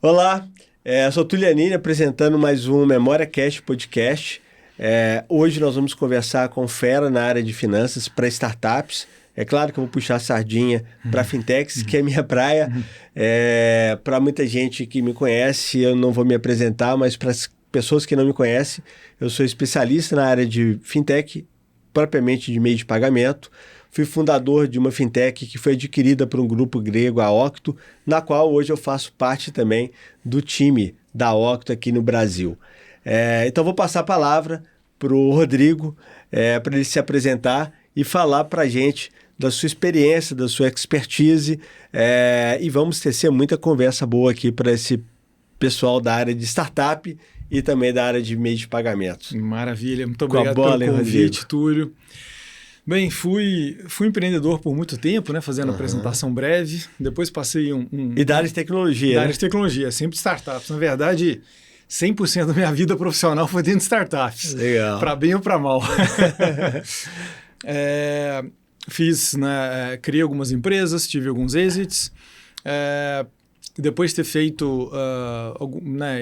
Olá, sou Tulianini apresentando mais um Memória Cast Podcast. Hoje nós vamos conversar com fera na área de finanças para startups. É claro que eu vou puxar a sardinha para fintechs, que é minha praia. Para muita gente que me conhece, eu não vou me apresentar, mas para as pessoas que não me conhecem, eu sou especialista na área de fintech, propriamente de meio de pagamento. Fui fundador de uma fintech que foi adquirida por um grupo grego, a Octo, na qual hoje eu faço parte também do time da Octo aqui no Brasil. Então vou passar a palavra para o Rodrigo, para ele se apresentar e falar para a gente da sua experiência, da sua expertise, e vamos tecer muita conversa boa aqui para esse pessoal da área de startup e também da área de meio de pagamentos. Maravilha, muito obrigado pelo convite, Túlio. Bem, fui empreendedor por muito tempo, né, fazendo apresentação breve, depois passei E da área de tecnologia, Da área de tecnologia, sempre startups. Na verdade, 100% da minha vida profissional foi dentro de startups. Legal. Para bem ou para mal. Criei algumas empresas, tive alguns exits. Depois de ter feito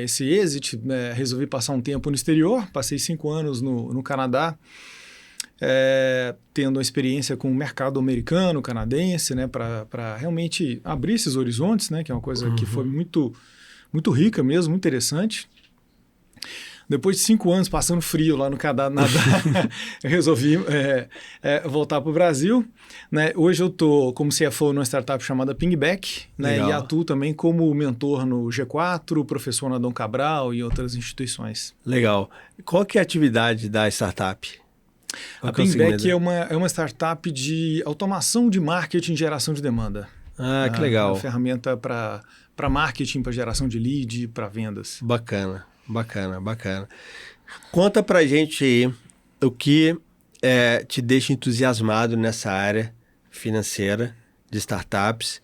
esse exit, resolvi passar um tempo no exterior. Passei 5 anos no Canadá, tendo uma experiência com o mercado americano, canadense, né, para realmente abrir esses horizontes, né, que é uma coisa que foi muito, muito rica mesmo, muito interessante. Depois de 5 anos passando frio lá no Canadá, eu resolvi voltar para o Brasil. Né? Hoje eu estou como CFO numa startup chamada Pingback, né? E atuo também como mentor no G4, professor na Dom Cabral e outras instituições. Legal. Qual que é a atividade da startup? A Pingback é uma startup de automação de marketing e geração de demanda. Ah, que legal. Uma ferramenta para marketing, para geração de lead, para vendas. Bacana. Conta pra gente aí o que te deixa entusiasmado nessa área financeira de startups,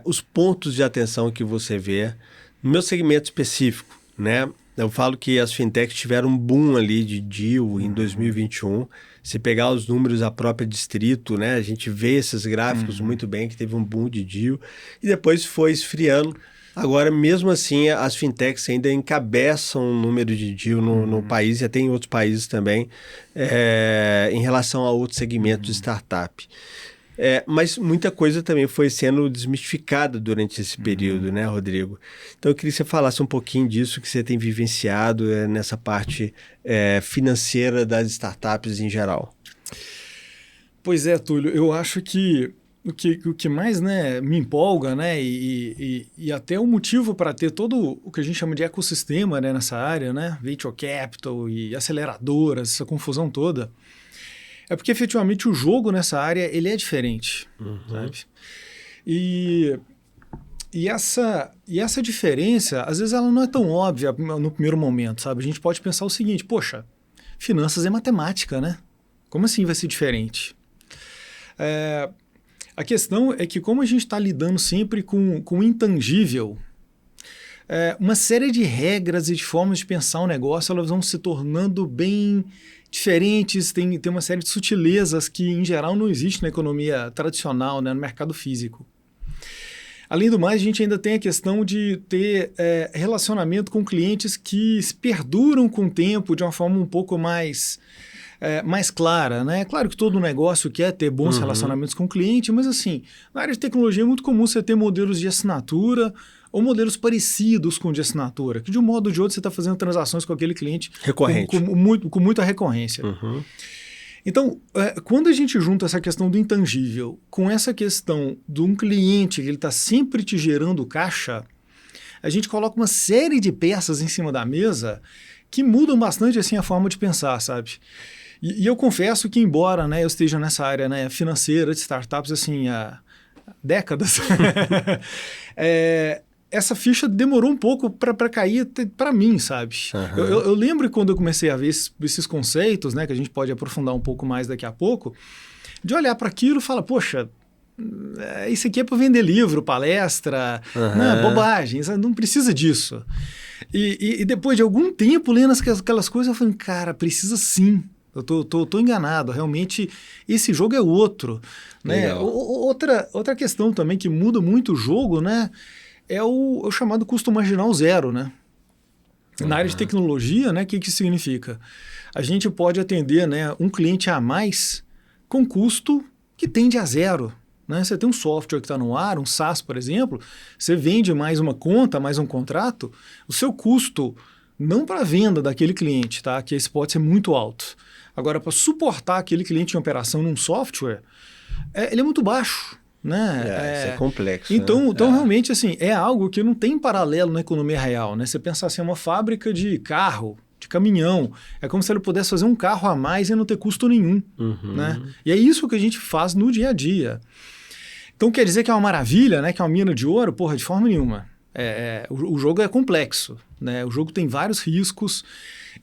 os pontos de atenção que você vê no meu segmento específico, né? Eu falo que as fintechs tiveram um boom ali de deal em 2021. Se pegar os números da própria Distrito, né? A gente vê esses gráficos muito bem, que teve um boom de deal e depois foi esfriando. Agora, mesmo assim, as fintechs ainda encabeçam o número de deal no país e até em outros países também, em relação a outros segmentos de startup. Mas muita coisa também foi sendo desmistificada durante esse período, né, Rodrigo? Então, eu queria que você falasse um pouquinho disso que você tem vivenciado nessa parte financeira das startups em geral. Pois é, Túlio, eu acho que o que mais, né, me empolga, né, e até o motivo para ter todo o que a gente chama de ecossistema, né, nessa área, né, venture capital e aceleradoras, essa confusão toda, é porque efetivamente o jogo nessa área ele é diferente, sabe? E essa diferença, às vezes ela não é tão óbvia no primeiro momento, sabe? A gente pode pensar o seguinte, poxa, finanças é matemática, né? Como assim vai ser diferente? A questão é que como a gente está lidando sempre com o intangível, uma série de regras e de formas de pensar o negócio, elas vão se tornando bem diferentes, tem uma série de sutilezas que, em geral, não existe na economia tradicional, né, no mercado físico. Além do mais, a gente ainda tem a questão de ter relacionamento com clientes que perduram com o tempo de uma forma um pouco mais clara, né? Claro que todo negócio quer ter bons relacionamentos com o cliente, mas assim, na área de tecnologia é muito comum você ter modelos de assinatura ou modelos parecidos com o de assinatura, que de um modo ou de outro você está fazendo transações com aquele cliente recorrente, com muita recorrência. Então, quando a gente junta essa questão do intangível com essa questão de um cliente que ele está sempre te gerando caixa, a gente coloca uma série de peças em cima da mesa que mudam bastante assim, a forma de pensar, sabe? E eu confesso que, embora, né, eu esteja nessa área, né, financeira de startups assim, há décadas, essa ficha demorou um pouco para cair para mim, sabe? Eu lembro quando eu comecei a ver esses conceitos, né, que a gente pode aprofundar um pouco mais daqui a pouco, de olhar para aquilo e falar, poxa, isso aqui é para vender livro, palestra, bobagem, não precisa disso. E depois de algum tempo lendo aquelas coisas, eu falei, cara, precisa sim. Eu tô enganado, realmente esse jogo é outro. Né? Outra questão também que muda muito o jogo, né? é o chamado custo marginal zero, né? Na área de tecnologia, né, o que significa? A gente pode atender, né, um cliente a mais com custo que tende a zero. Né? Você tem um software que está no ar, um SaaS, por exemplo, você vende mais uma conta, mais um contrato, o seu custo, não para a venda daquele cliente, tá? Que esse pode ser muito alto. Agora, para suportar aquele cliente em operação num software, ele é muito baixo. Né? Isso é complexo. Então, né? realmente, assim, é algo que não tem paralelo na economia real. Né? Você pensar assim, uma fábrica de carro, de caminhão, é como se ele pudesse fazer um carro a mais e não ter custo nenhum. Né? E é isso que a gente faz no dia a dia. Então quer dizer que é uma maravilha, né? Que é uma mina de ouro? Porra, de forma nenhuma. O jogo é complexo, né? O jogo tem vários riscos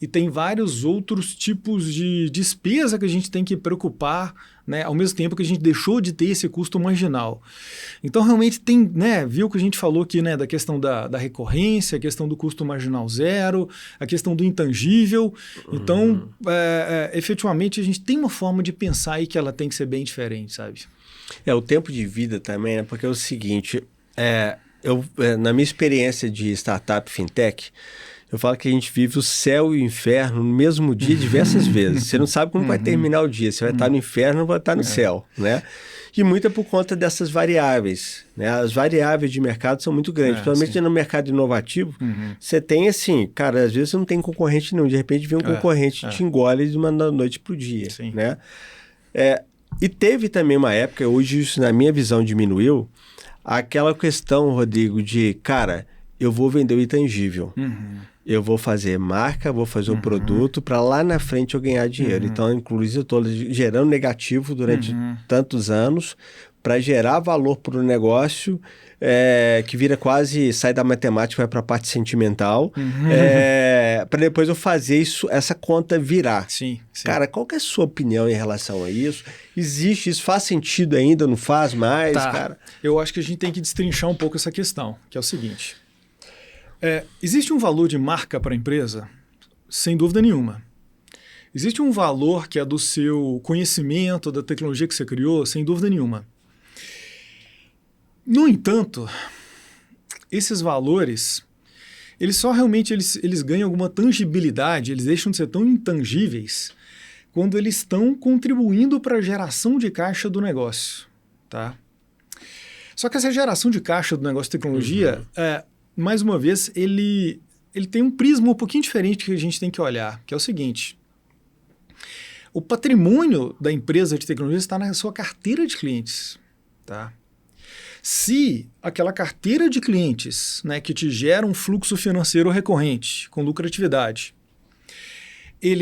e tem vários outros tipos de despesa que a gente tem que preocupar, né? Ao mesmo tempo que a gente deixou de ter esse custo marginal. Então realmente tem, né? Viu que a gente falou aqui, né? Da questão da recorrência, a questão do custo marginal zero, a questão do intangível. Então, efetivamente, a gente tem uma forma de pensar aí que ela tem que ser bem diferente, sabe? O tempo de vida também, né? Porque é o seguinte, na minha experiência de startup fintech, eu falo que a gente vive o céu e o inferno no mesmo dia diversas vezes. Você não sabe como vai terminar o dia. Você vai estar no inferno ou vai estar no céu, né? E muito é por conta dessas variáveis, né? As variáveis de mercado são muito grandes. Principalmente no mercado inovativo, você tem assim, cara, às vezes você não tem concorrente não. De repente vem um concorrente te engole de uma noite pro dia, né? E teve também uma época, hoje isso na minha visão diminuiu, aquela questão, Rodrigo, de, cara, eu vou vender o intangível. Eu vou fazer marca, vou fazer um produto para lá na frente eu ganhar dinheiro. Então, inclusive, eu estou gerando negativo durante tantos anos para gerar valor para o negócio, que vira quase, sai da matemática, vai para a parte sentimental, para depois eu fazer essa conta virar. Sim. Cara, qual que é a sua opinião em relação a isso? Existe isso? Faz sentido ainda? Não faz mais, cara? Eu acho que a gente tem que destrinchar um pouco essa questão, que é o seguinte. Existe um valor de marca para a empresa? Sem dúvida nenhuma. Existe um valor que é do seu conhecimento, da tecnologia que você criou? Sem dúvida nenhuma. No entanto, esses valores, eles só realmente eles ganham alguma tangibilidade, eles deixam de ser tão intangíveis quando eles estão contribuindo para a geração de caixa do negócio. Tá? Só que essa geração de caixa do negócio de tecnologia, mais uma vez, ele tem um prisma um pouquinho diferente que a gente tem que olhar, que é o seguinte. O patrimônio da empresa de tecnologia está na sua carteira de clientes. Tá? Se aquela carteira de clientes, né, que te gera um fluxo financeiro recorrente, com lucratividade,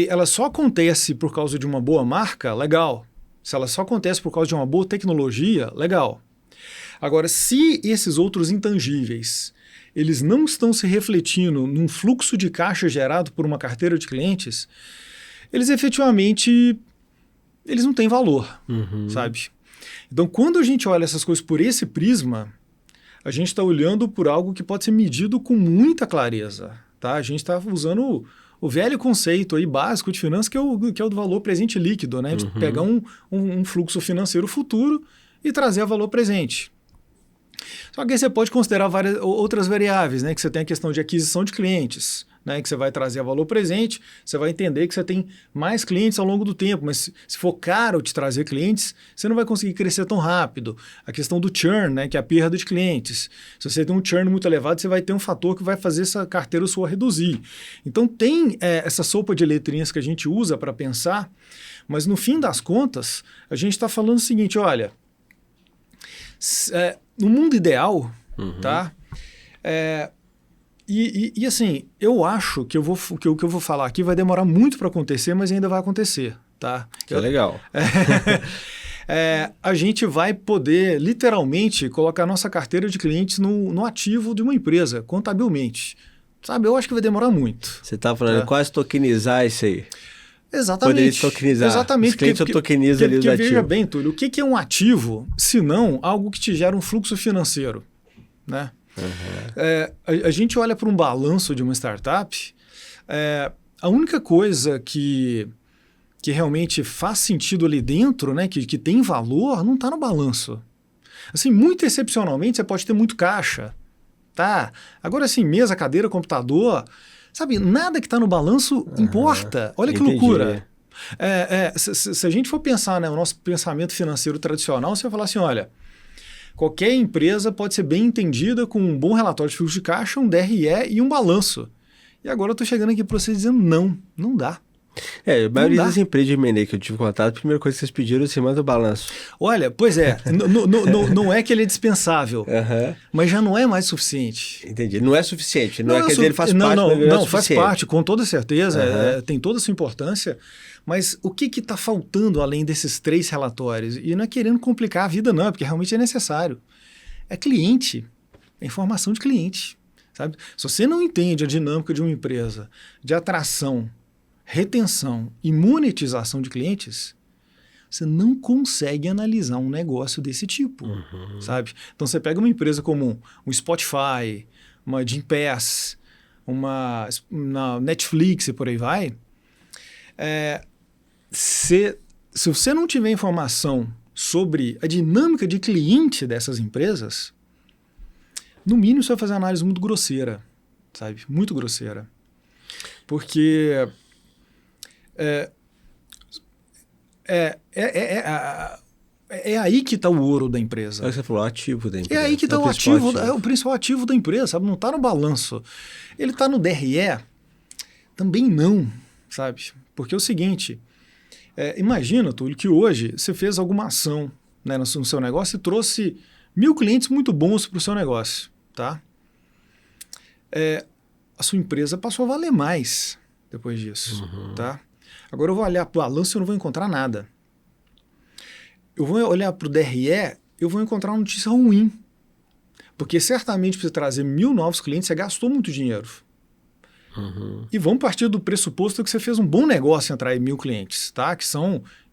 ela só acontece por causa de uma boa marca, legal. Se ela só acontece por causa de uma boa tecnologia, legal. Agora, se esses outros intangíveis, eles não estão se refletindo num fluxo de caixa gerado por uma carteira de clientes, eles efetivamente eles não têm valor, sabe? Então, quando a gente olha essas coisas por esse prisma, a gente está olhando por algo que pode ser medido com muita clareza. Tá? A gente está usando o velho conceito aí básico de finanças, que é o do valor presente líquido, né? De pegar um fluxo financeiro futuro e trazer a valor presente. Só que aí você pode considerar outras variáveis, né? Que você tem a questão de aquisição de clientes, né? Que você vai trazer a valor presente, você vai entender que você tem mais clientes ao longo do tempo, mas se for caro te trazer clientes, você não vai conseguir crescer tão rápido. A questão do churn, né? Que é a perda de clientes. Se você tem um churn muito elevado, você vai ter um fator que vai fazer essa carteira sua reduzir. Então tem essa sopa de letrinhas que a gente usa para pensar, mas no fim das contas, a gente está falando o seguinte, olha, no mundo ideal, tá? E assim, eu acho que o que eu vou falar aqui vai demorar muito para acontecer, mas ainda vai acontecer, tá? Que é legal. A gente vai poder, literalmente, colocar nossa carteira de clientes no ativo de uma empresa, contabilmente. Sabe, eu acho que vai demorar muito. Você está falando quase tokenizar isso aí. Exatamente. Poderia tokenizar. Exatamente. Os clientes tokenizam ali os ativos. Veja bem, Túlio, o que é um ativo, se não algo que te gera um fluxo financeiro, né? A gente olha para um balanço de uma startup, a única coisa que realmente faz sentido ali dentro, né, que tem valor, não está no balanço. Assim, muito excepcionalmente, você pode ter muito caixa, Tá. Agora sim, mesa, cadeira, computador, sabe, nada que está no balanço importa. Olha que loucura. Se a gente for pensar, né, o nosso pensamento financeiro tradicional, você vai falar assim, olha, qualquer empresa pode ser bem entendida com um bom relatório de fluxo de caixa, um DRE e um balanço. E agora eu estou chegando aqui para vocês dizendo não dá. A maioria das empresas de M&A que eu tive contato, a primeira coisa que vocês pediram, você manda o balanço. Olha, pois é, não é que ele é dispensável, mas já não é mais suficiente. Entendi, não é suficiente, não é quer dizer ele faz parte, não faz parte, com toda certeza, tem toda a sua importância, mas o que está faltando além desses 3 relatórios? E não é querendo complicar a vida não, é porque realmente é necessário. É cliente, é informação de cliente, sabe? Se você não entende a dinâmica de uma empresa, de atração, retenção e monetização de clientes, você não consegue analisar um negócio desse tipo, sabe? Então você pega uma empresa como um Spotify, uma Gympass, uma Netflix e por aí vai, se você não tiver informação sobre a dinâmica de cliente dessas empresas, no mínimo você vai fazer uma análise muito grosseira, sabe? Muito grosseira. Porque é aí que está o ouro da empresa. Você falou, o ativo da empresa. É aí que está o principal ativo da empresa, sabe? Não está no balanço. Ele está no DRE? Também não, sabe? Porque é o seguinte, imagina, Túlio, que hoje você fez alguma ação, né, no seu negócio e trouxe 1000 clientes muito bons para o seu negócio, tá? A sua empresa passou a valer mais depois disso, tá? Agora eu vou olhar para o balanço e eu não vou encontrar nada. Eu vou olhar para o DRE, eu vou encontrar uma notícia ruim. Porque certamente para você trazer 1000 novos clientes, você gastou muito dinheiro. E vamos partir do pressuposto que você fez um bom negócio em atrair 1000 clientes, tá? Que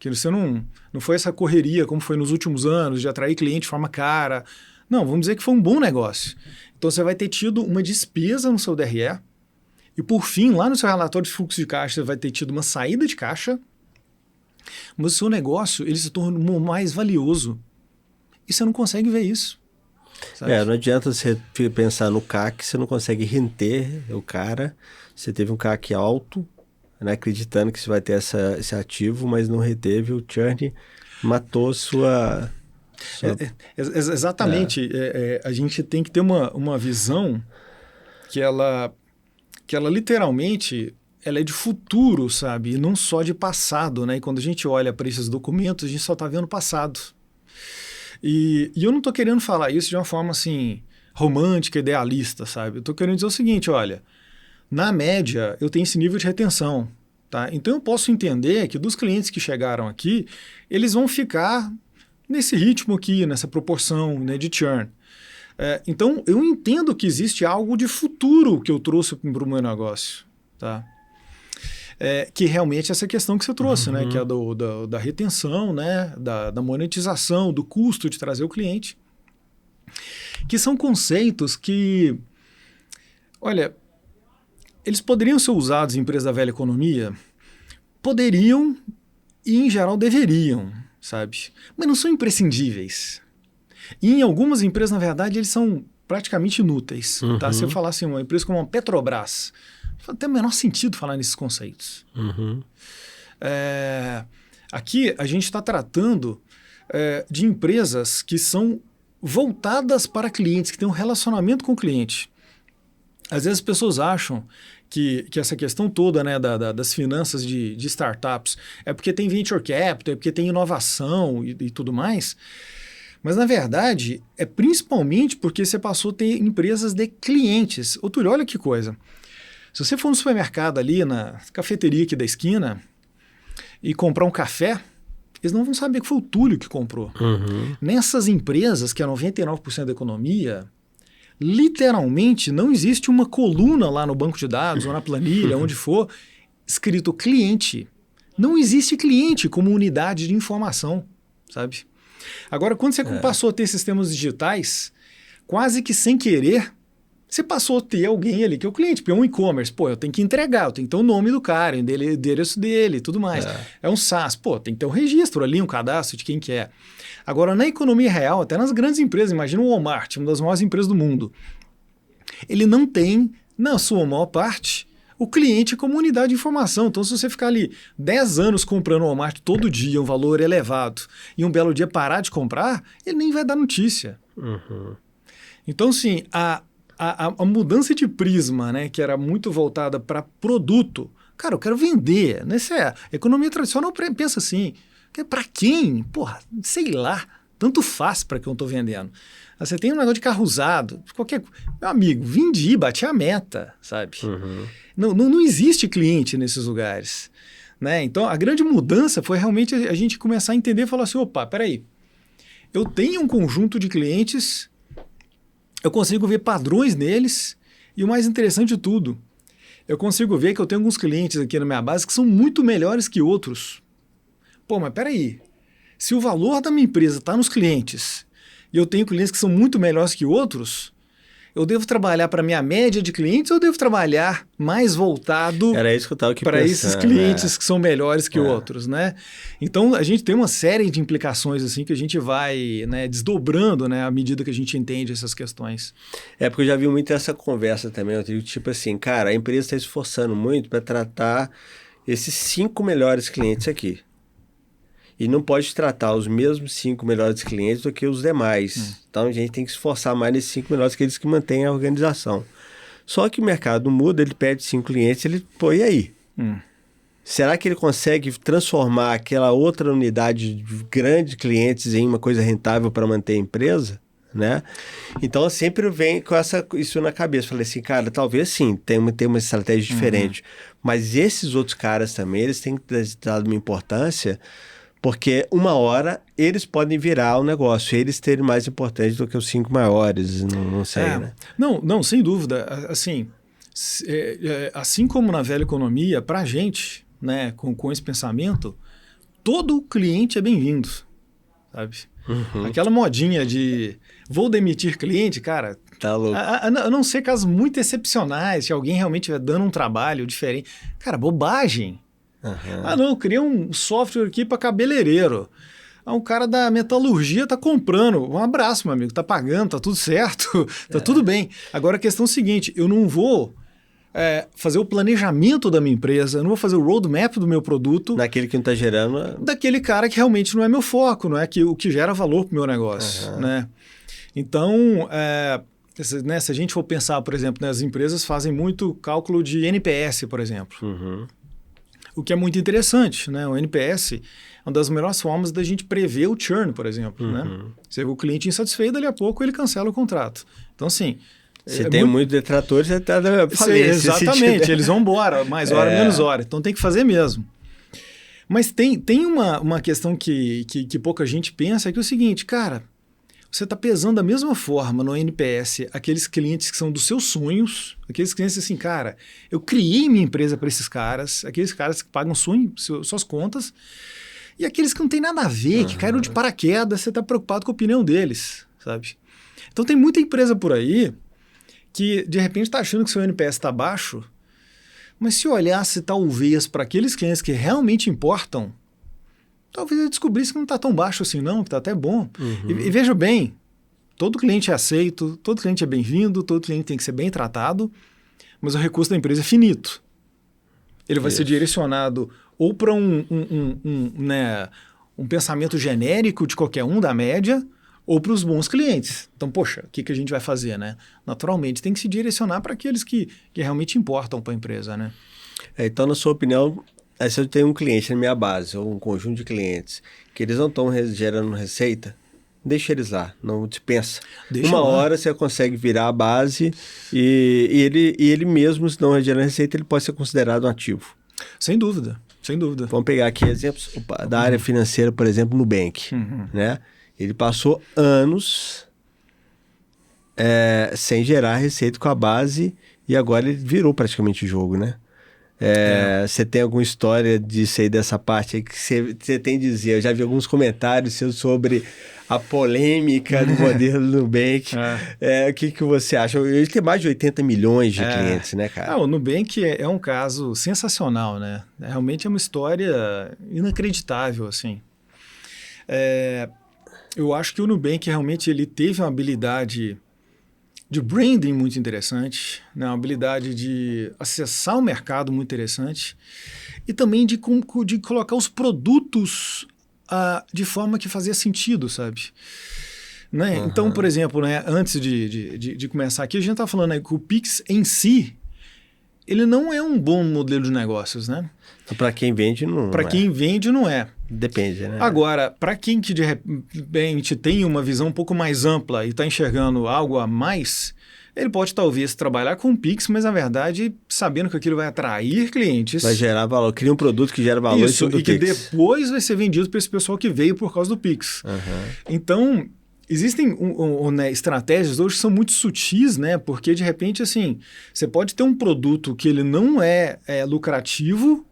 você não foi essa correria como foi nos últimos anos de atrair cliente de forma cara. Não, vamos dizer que foi um bom negócio. Então você vai ter tido uma despesa no seu DRE e por fim, lá no seu relatório de fluxo de caixa, você vai ter tido uma saída de caixa, mas o seu negócio ele se torna mais valioso e você não consegue ver isso. Sabe? Não adianta você pensar no CAC, você não consegue render o cara. Você teve um CAC alto, né, acreditando que você vai ter esse ativo, mas não reteve, o churn matou sua... Exatamente. A gente tem que ter uma visão que ela literalmente ela é de futuro, sabe? E não só de passado, né? E quando a gente olha para esses documentos, a gente só está vendo o passado. E eu não estou querendo falar isso de uma forma assim romântica, idealista, sabe? Eu estou querendo dizer o seguinte, olha, na média eu tenho esse nível de retenção, tá? Então eu posso entender que dos clientes que chegaram aqui, eles vão ficar nesse ritmo aqui, nessa proporção, né, de churn. Então eu entendo que existe algo de futuro que eu trouxe para o meu negócio, tá? Que realmente essa questão que você trouxe, né? Que é da retenção, né? Da monetização, do custo de trazer o cliente, que são conceitos que, olha, eles poderiam ser usados em empresas da velha economia? Poderiam e, em geral, deveriam, sabe? Mas não são imprescindíveis. E em algumas empresas, na verdade, eles são praticamente inúteis. Tá? Se eu falar assim, uma empresa como a Petrobras, não tem o menor sentido falar nesses conceitos. Aqui a gente está tratando de empresas que são voltadas para clientes, que têm um relacionamento com o cliente. Às vezes as pessoas acham que essa questão toda, né, das finanças de startups é porque tem venture capital, é porque tem inovação e tudo mais. Mas, na verdade, é principalmente porque você passou a ter empresas de clientes. Ô, Túlio, olha que coisa. Se você for no supermercado ali, na cafeteria aqui da esquina, e comprar um café, eles não vão saber que foi o Túlio que comprou. Nessas empresas, que é 99% da economia, literalmente não existe uma coluna lá no banco de dados ou na planilha, onde for, escrito cliente. Não existe cliente como unidade de informação, sabe? Agora, quando você passou a ter sistemas digitais, quase que sem querer, você passou a ter alguém ali que é o cliente, porque é um e-commerce. Pô, eu tenho que entregar, eu tenho que ter o nome do cara, o endereço dele e tudo mais. É um SaaS, pô, tem que ter um registro ali, um cadastro de quem que é. Agora, na economia real, até nas grandes empresas, imagina o Walmart, uma das maiores empresas do mundo. ele não tem, na sua maior parte, o cliente como unidade de informação. Então, se você ficar ali 10 anos comprando o Walmart todo dia, um valor elevado, e um belo dia parar de comprar, ele nem vai dar notícia. Uhum. Então, sim, a mudança de prisma, né, que era muito voltada para produto, cara, eu quero vender. Né? A economia tradicional pensa assim, para quem? Porra, sei lá, tanto faz para que eu estou vendendo. Você tem um negócio de carro usado, meu amigo, vendi, bati a meta, sabe? Uhum. Não existe cliente nesses lugares. Né? Então, a grande mudança foi realmente a gente começar a entender e falar assim, opa, peraí, eu tenho um conjunto de clientes, eu consigo ver padrões neles, e o mais interessante de tudo, eu consigo ver que eu tenho alguns clientes aqui na minha base que são muito melhores que outros. Pô, mas peraí, se o valor da minha empresa está nos clientes, e eu tenho clientes que são muito melhores que outros, eu devo trabalhar para a minha média de clientes ou eu devo trabalhar mais voltado para esses clientes que são melhores que outros, né? Então, a gente tem uma série de implicações assim que a gente vai, né, desdobrando, né, à medida que a gente entende essas questões. Porque eu já vi muito essa conversa também, eu digo, tipo assim, cara, a empresa está se esforçando muito para tratar esses 5 melhores clientes aqui. E não pode tratar os mesmos 5 melhores clientes do que os demais. Então, a gente tem que se esforçar mais nesses 5 melhores, aqueles que mantêm a organização. Só que o mercado muda, ele perde 5 clientes, ele põe aí. Será que ele consegue transformar aquela outra unidade de grandes clientes em uma coisa rentável para manter a empresa? Né? Então, eu sempre venho com isso na cabeça. Falei assim, cara, talvez sim, tem uma estratégia diferente. Mas esses outros caras também, eles têm que ter dado uma importância... Porque uma hora eles podem virar o negócio, eles terem mais importante do que os 5 maiores, não sei, né? Não, sem dúvida. Assim, assim como na velha economia, para a gente, né, com esse pensamento, todo cliente é bem-vindo, sabe? Aquela modinha de vou demitir cliente, cara, tá louco. A não ser casos muito excepcionais, se alguém realmente estiver dando um trabalho diferente. Cara, bobagem. Não, eu criei um software aqui para cabeleireiro. Um cara da metalurgia tá comprando. Um abraço, meu amigo. Tá pagando, tá tudo certo, tá tudo bem. Agora a questão é a seguinte, eu não vou fazer o planejamento da minha empresa, eu não vou fazer o roadmap do meu produto. Daquele que não tá gerando... Daquele cara que realmente não é meu foco, não é o que gera valor pro meu negócio. Né? Então, né, se a gente for pensar, por exemplo, né, as empresas fazem muito cálculo de NPS, por exemplo. O que é muito interessante, né? O NPS é uma das melhores formas da gente prever o churn, por exemplo. Né? Você vê o cliente insatisfeito, dali a pouco ele cancela o contrato. Então, assim... Se tem muito detrator, você está na falência. Exatamente, eles vão embora, mais hora, menos hora. Então tem que fazer mesmo. Mas tem uma questão que pouca gente pensa, é que é o seguinte, cara, você está pesando da mesma forma no NPS aqueles clientes que são dos seus sonhos, aqueles clientes assim, cara, eu criei minha empresa para esses caras, aqueles caras que pagam suas contas, e aqueles que não tem nada a ver, que caíram de paraquedas, você está preocupado com a opinião deles, sabe? Então tem muita empresa por aí que de repente está achando que seu NPS está baixo, mas se olhasse talvez para aqueles clientes que realmente importam, talvez eu descobrisse que não está tão baixo assim não, que está até bom. E veja bem, todo cliente é aceito, todo cliente é bem-vindo, todo cliente tem que ser bem tratado, mas o recurso da empresa é finito. Ele vai ser direcionado ou para né, um pensamento genérico de qualquer um da média, ou para os bons clientes. Então, poxa, o que a gente vai fazer, né? Naturalmente, tem que se direcionar para aqueles que realmente importam para a empresa, né? Então, na sua opinião, se eu tenho um cliente na minha base, ou um conjunto de clientes, que eles não estão gerando receita, deixa eles lá, não dispensa. Uma hora você consegue virar a base e ele mesmo, se não gerando receita, ele pode ser considerado um ativo. Sem dúvida, sem dúvida. Vamos pegar aqui exemplos da área financeira, por exemplo, Nubank, né? Ele passou anos sem gerar receita com a base e agora ele virou praticamente o jogo, né? Você tem alguma história disso aí, dessa parte aí que você tem a dizer? Eu já vi alguns comentários seus sobre a polêmica do modelo do Nubank. O que você acha? Ele tem mais de 80 milhões de clientes, né, cara? O Nubank é um caso sensacional, né? Realmente é uma história inacreditável, assim. Eu acho que o Nubank realmente ele teve uma habilidade de branding muito interessante, né? Uma habilidade de acessar o mercado muito interessante e também de colocar os produtos de forma que fazia sentido, sabe? Né? Uhum. Então, por exemplo, né, antes de começar aqui, a gente está falando, né, que o Pix em si, ele não é um bom modelo de negócios, né? Para quem vende, não Para quem vende, não é. Depende, né? Agora, para quem que de repente tem uma visão um pouco mais ampla e está enxergando algo a mais, ele pode talvez trabalhar com o Pix, mas na verdade sabendo que aquilo vai atrair clientes. Vai gerar valor. Cria um produto que gera valor Isso, e que depois vai ser vendido para esse pessoal que veio por causa do Pix. Uhum. Então, existem né, estratégias hoje que são muito sutis, né? Porque de repente, assim, você pode ter um produto que ele não é lucrativo,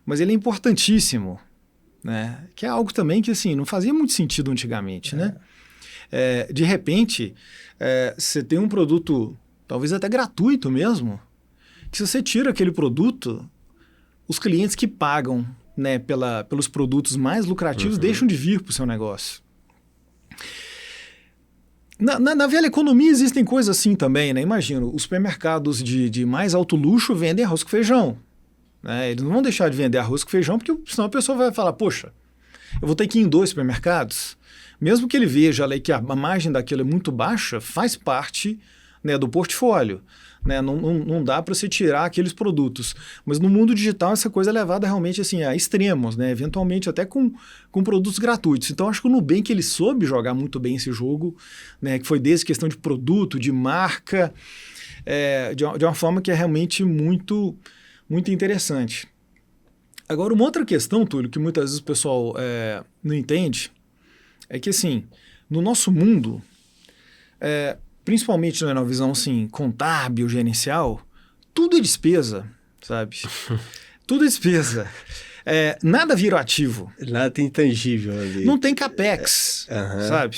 mas ele é importantíssimo, né? Que é algo também que assim não fazia muito sentido antigamente, né? De repente, você tem um produto, talvez até gratuito mesmo, que se você tira aquele produto, os clientes que pagam, né, pelos produtos mais lucrativos deixam de vir para o seu negócio. Na velha economia existem coisas assim também, né? Imagina, os supermercados de mais alto luxo vendem arroz com feijão. Né? Eles não vão deixar de vender arroz com feijão, porque senão a pessoa vai falar, poxa, eu vou ter que ir em 2 supermercados. Mesmo que ele veja ali que a margem daquilo é muito baixa, faz parte, né, do portfólio. Né? Não dá para você tirar aqueles produtos. Mas no mundo digital essa coisa é levada realmente assim, a extremos, né? Eventualmente até com produtos gratuitos. Então acho que o Nubank ele soube jogar muito bem esse jogo, né? Que foi desde questão de produto, de marca, de uma forma que é realmente muito, muito interessante. Agora, uma outra questão, Túlio, que muitas vezes o pessoal não entende, é que assim, no nosso mundo, principalmente na visão assim, contábil, gerencial, tudo é despesa, sabe? Tudo é despesa. Nada vira ativo. Nada tem intangível ali. Não tem capex, sabe?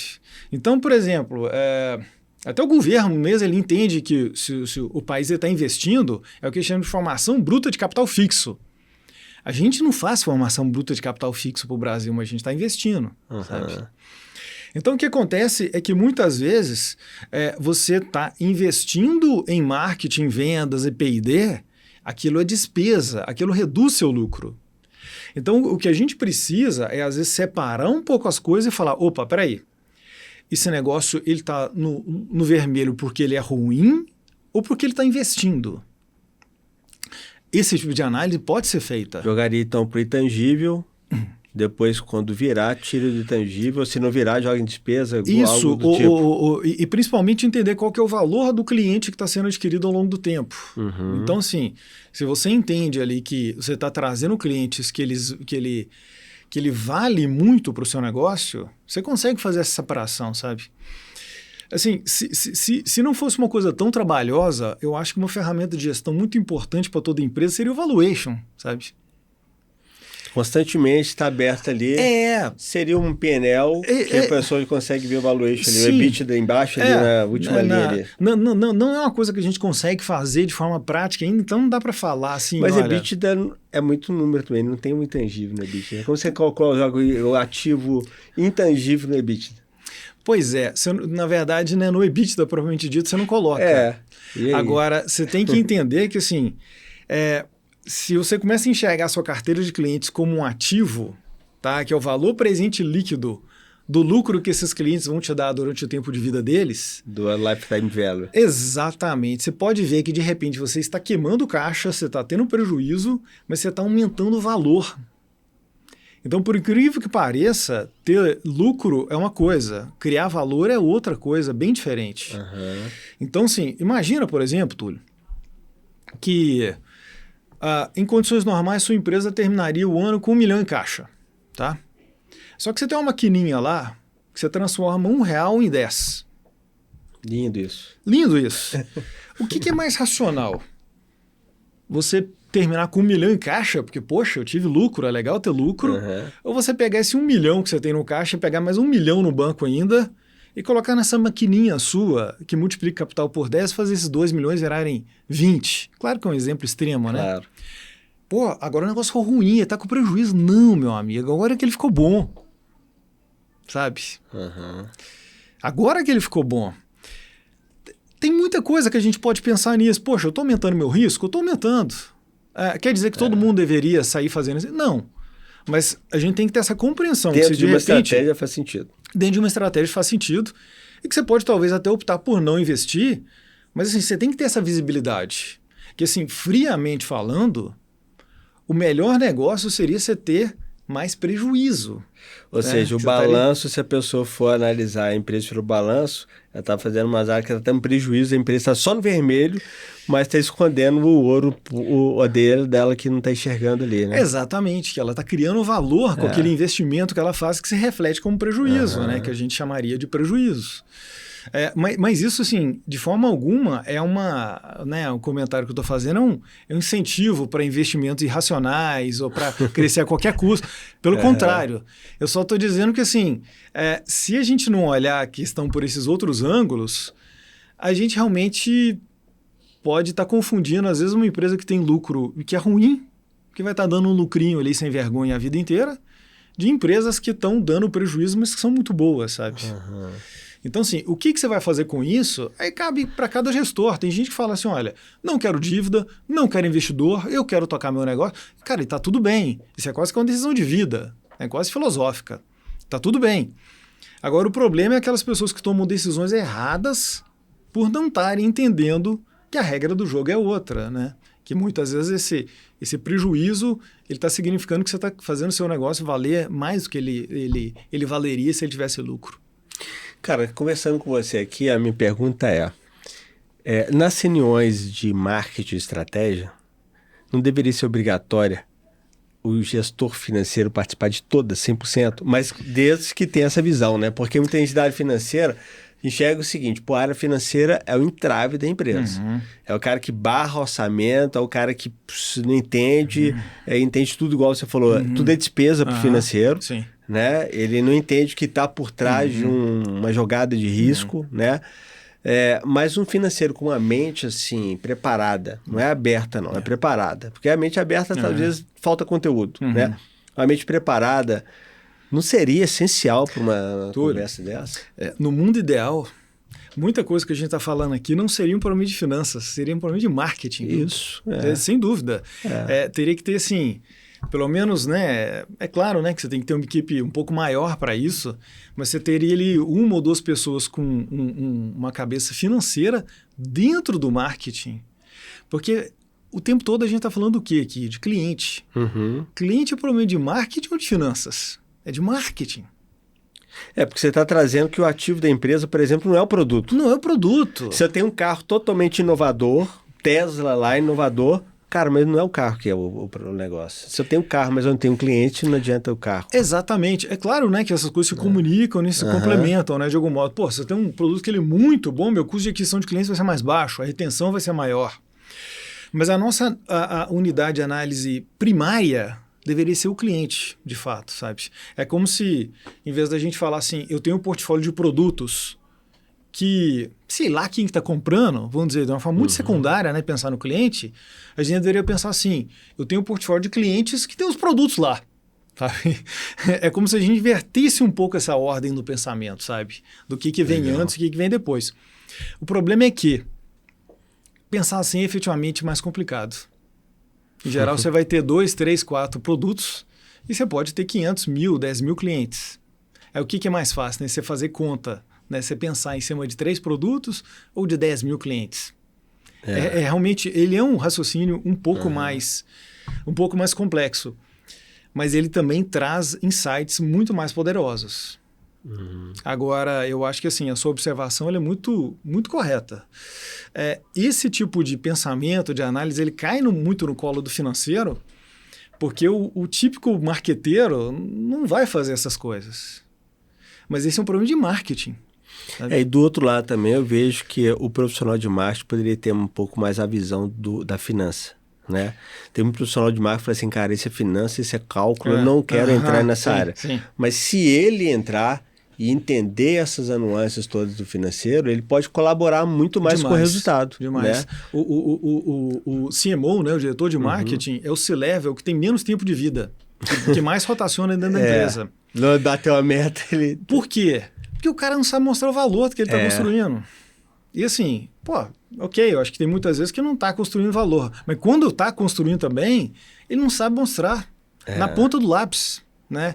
Então, por exemplo, até o governo mesmo ele entende que se o país está investindo, é o que chama de formação bruta de capital fixo. A gente não faz formação bruta de capital fixo para o Brasil, mas a gente está investindo, sabe? Então, o que acontece é que muitas vezes você está investindo em marketing, vendas e P&D, aquilo é despesa, aquilo reduz seu lucro. Então, o que a gente precisa é, às vezes, separar um pouco as coisas e falar, opa, peraí, esse negócio ele está no vermelho porque ele é ruim ou porque ele está investindo? Esse tipo de análise pode ser feita. Jogaria então para o intangível, depois quando virar, tira do intangível, se não virar, joga em despesa, isso, algo do tipo. E principalmente entender qual que é o valor do cliente que está sendo adquirido ao longo do tempo. Então, assim, se você entende ali que você está trazendo clientes que ele vale muito para o seu negócio, você consegue fazer essa separação, sabe? Assim, se não fosse uma coisa tão trabalhosa, eu acho que uma ferramenta de gestão muito importante para toda empresa seria o valuation, sabe? Constantemente está aberto ali. Seria um painel que a pessoa consegue ver o valuation ali, o EBITDA embaixo ali na última linha ali. Não é uma coisa que a gente consegue fazer de forma prática ainda, então não dá para falar assim, mas olha... EBITDA é muito número também, não tem um intangível no EBITDA. Como você joga o ativo intangível no EBITDA? Pois na verdade, né, no EBITDA, propriamente dito, você não coloca. Agora, você tem que entender que, assim, se você começa a enxergar a sua carteira de clientes como um ativo, tá, que é o valor presente líquido do lucro que esses clientes vão te dar durante o tempo de vida deles... Do lifetime value. Exatamente. Você pode ver que, de repente, você está queimando caixa, você está tendo prejuízo, mas você está aumentando o valor. Então, por incrível que pareça, ter lucro é uma coisa, criar valor é outra coisa, bem diferente. Então, assim, imagina, por exemplo, Túlio, que em condições normais sua empresa terminaria o ano com 1 milhão em caixa, tá? Só que você tem uma maquininha lá que você transforma R$1 em 10. Lindo isso. Lindo isso. O que é mais racional? Você terminar com 1 milhão em caixa, porque, poxa, eu tive lucro, é legal ter lucro, ou você pegar esse 1 milhão que você tem no caixa, pegar mais 1 milhão no banco ainda e colocar nessa maquininha sua que multiplica capital por 10 e fazer esses 2 milhões virarem 20. Claro que é um exemplo extremo, né? Claro. Pô, agora o negócio ficou ruim, ele tá com prejuízo. Não, meu amigo, agora é que ele ficou bom. Sabe? Agora que ele ficou bom. tem muita coisa que a gente pode pensar nisso. Poxa, eu estou aumentando meu risco? Eu estou aumentando. Quer dizer que todo mundo deveria sair fazendo isso? Não. Mas a gente tem que ter essa compreensão. Dentro de uma estratégia faz sentido. Dentro de uma estratégia faz sentido. E que você pode talvez até optar por não investir, mas assim, você tem que ter essa visibilidade. Que assim, friamente falando, o melhor negócio seria você ter mais prejuízo. Ou seja, o balanço, se a pessoa for analisar a empresa pelo balanço, ela está fazendo umas áreas que ela está em prejuízo, a empresa está só no vermelho, mas está escondendo o ouro dela que não está enxergando ali, né? Exatamente, que ela está criando valor com aquele investimento que ela faz que se reflete como prejuízo, né? Que a gente chamaria de prejuízo. Mas isso, assim, de forma alguma, um comentário que eu estou fazendo é um incentivo para investimentos irracionais ou para crescer a qualquer custo. Pelo contrário, eu só estou dizendo que, assim, se a gente não olhar a questão por esses outros ângulos, a gente realmente pode estar confundindo, às vezes, uma empresa que tem lucro e que é ruim, que vai estar dando um lucrinho ali sem vergonha a vida inteira, de empresas que estão dando prejuízo, mas que são muito boas, sabe? Então, assim, o que você vai fazer com isso, aí cabe para cada gestor. Tem gente que fala assim, olha, não quero dívida, não quero investidor, eu quero tocar meu negócio. Cara, e tá tudo bem. Isso é quase que uma decisão de vida, é quase filosófica. Tá tudo bem. Agora, o problema é aquelas pessoas que tomam decisões erradas por não estarem entendendo que a regra do jogo é outra, né? Que muitas vezes esse prejuízo ele está significando que você está fazendo o seu negócio valer mais do que ele valeria se ele tivesse lucro. Cara, conversando com você aqui, a minha pergunta nas reuniões de marketing e estratégia, não deveria ser obrigatória o gestor financeiro participar de todas, 100%, mas desde que tenha essa visão, né? Porque muita entidade financeira enxerga o seguinte, a área financeira é o entrave da empresa. É o cara que barra orçamento, é o cara que não entende, entende tudo igual você falou, tudo é despesa para o financeiro. Sim. Né? Ele não entende o que está por trás de uma jogada de risco, né? Mas um financeiro com uma mente assim preparada, não é aberta não, é preparada, porque a mente aberta às vezes falta conteúdo, né? Uma mente preparada não seria essencial para uma conversa dessa? No mundo ideal, muita coisa que a gente está falando aqui não seria um problema de finanças, seria um problema de marketing. Isso. Sem dúvida. Teria que ter assim, pelo menos, né? É claro, né, que você tem que ter uma equipe um pouco maior para isso, mas você teria ali uma ou duas pessoas com uma cabeça financeira dentro do marketing. Porque o tempo todo a gente está falando do quê aqui? De cliente. Cliente é problema de marketing ou de finanças? É de marketing. Porque você está trazendo que o ativo da empresa, por exemplo, não é o produto. Não é o produto. Se eu tenho um carro totalmente inovador, Tesla lá, inovador, cara, mas não é o carro que é o negócio. Se eu tenho um carro, mas eu não tenho um cliente, não adianta o carro. Exatamente. É claro, né, que essas coisas se comunicam, né, se complementam, né, de algum modo. Se eu tenho um produto que ele é muito bom, meu custo de aquisição de clientes vai ser mais baixo, a retenção vai ser maior. Mas a nossa a unidade de análise primária deveria ser o cliente, de fato, sabe? É como se, em vez da gente falar assim, eu tenho um portfólio de produtos que, sei lá quem está comprando, vamos dizer, de uma forma muito secundária, né, pensar no cliente, a gente deveria pensar assim, eu tenho um portfólio de clientes que tem os produtos lá, sabe? É como se a gente invertisse um pouco essa ordem do pensamento, sabe? Do que vem antes e o que vem depois. O problema é que pensar assim é efetivamente mais complicado. Em geral, você vai ter 2, 3, 4 produtos e você pode ter 500 mil, 10 mil clientes. O que é mais fácil, né? Você fazer conta, né? Você pensar em cima de 3 produtos ou de 10 mil clientes. Realmente, ele é um raciocínio um pouco mais complexo, mas ele também traz insights muito mais poderosos. Agora, eu acho que assim, a sua observação ela é muito, muito correta. Esse tipo de pensamento, de análise, ele cai muito no colo do financeiro, porque o típico marqueteiro não vai fazer essas coisas. Mas esse é um problema de marketing. E do outro lado também eu vejo que o profissional de marketing poderia ter um pouco mais a visão da finança. Né? Tem um profissional de marketing que fala assim, cara, isso é finança, isso é cálculo, eu não quero entrar nessa área. Sim. Mas se ele entrar e entender essas nuances todas do financeiro, ele pode colaborar muito mais com o resultado. Demais. Né? O CMO, né, o diretor de marketing, é o C-Level que tem menos tempo de vida, que mais rotaciona dentro da empresa. Não bateu a meta, ele... Por quê? Porque o cara não sabe mostrar o valor que ele está construindo. E assim, ok, eu acho que tem muitas vezes que não está construindo valor. Mas quando está construindo também, ele não sabe mostrar na ponta do lápis, né?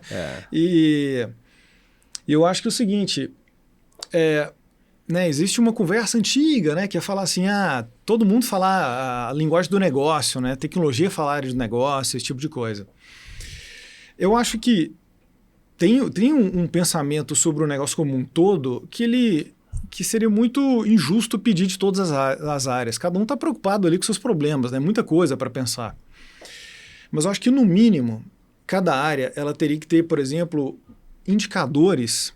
E eu acho que é o seguinte, né, existe uma conversa antiga, né, que é falar assim, todo mundo falar a linguagem do negócio, né, tecnologia falar de negócio, esse tipo de coisa. Eu acho que tem um pensamento sobre o negócio como um todo que seria muito injusto pedir de todas as áreas. Cada um está preocupado ali com seus problemas, né, muita coisa para pensar. Mas eu acho que, no mínimo, cada área ela teria que ter, por exemplo, indicadores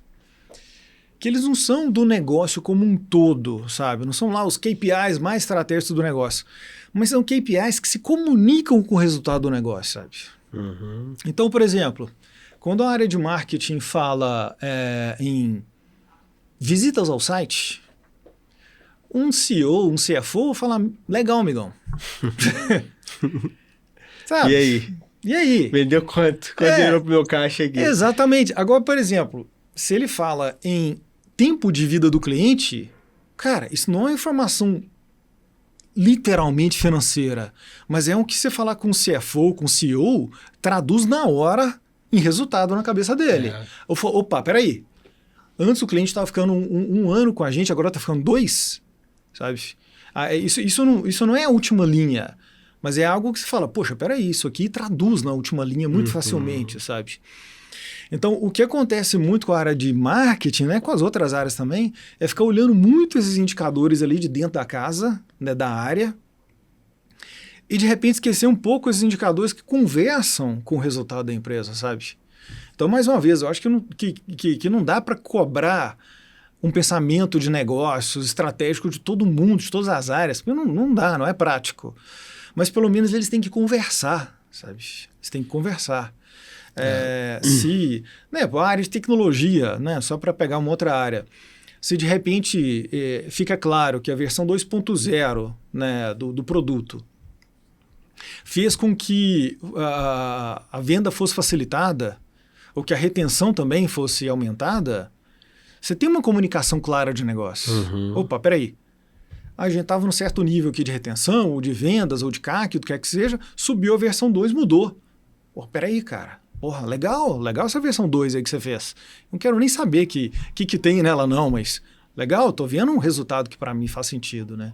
que eles não são do negócio como um todo, sabe? Não são lá os KPIs mais estratégicos do negócio, mas são KPIs que se comunicam com o resultado do negócio, sabe? Uhum. Então, por exemplo, quando a área de marketing fala em visitas ao site, um CEO, um CFO fala, legal, amigão. Sabe? E aí? E aí? Vendeu quanto? Quanto virou pro meu caixa aqui? Exatamente. Agora, por exemplo, se ele fala em tempo de vida do cliente, cara, isso não é informação literalmente financeira, mas é um que você falar com o CFO, com o CEO, traduz na hora em resultado na cabeça dele. Opa, peraí. Antes o cliente estava ficando um ano com a gente, agora está ficando 2, sabe? Isso não é a última linha, mas é algo que você fala, poxa, peraí, isso aqui traduz na última linha muito facilmente, sabe? Então, o que acontece muito com a área de marketing, né, com as outras áreas também, é ficar olhando muito esses indicadores ali de dentro da casa, né, da área, e de repente esquecer um pouco esses indicadores que conversam com o resultado da empresa, sabe? Então, mais uma vez, eu acho que não dá para cobrar um pensamento de negócios estratégico de todo mundo, de todas as áreas, porque não dá, não é prático. Mas pelo menos eles têm que conversar, sabe? Eles têm que conversar. Né, a área de tecnologia, né, só para pegar uma outra área, se de repente fica claro que a versão 2.0, né, do produto fez com que a venda fosse facilitada, ou que a retenção também fosse aumentada, você tem uma comunicação clara de negócio. Opa, peraí. A gente estava num certo nível aqui de retenção, ou de vendas, ou de CAC, o que quer que seja, subiu a versão 2, mudou. Peraí, cara. Porra, legal essa versão 2 aí que você fez. Não quero nem saber que tem nela não, mas legal, tô vendo um resultado que para mim faz sentido, né?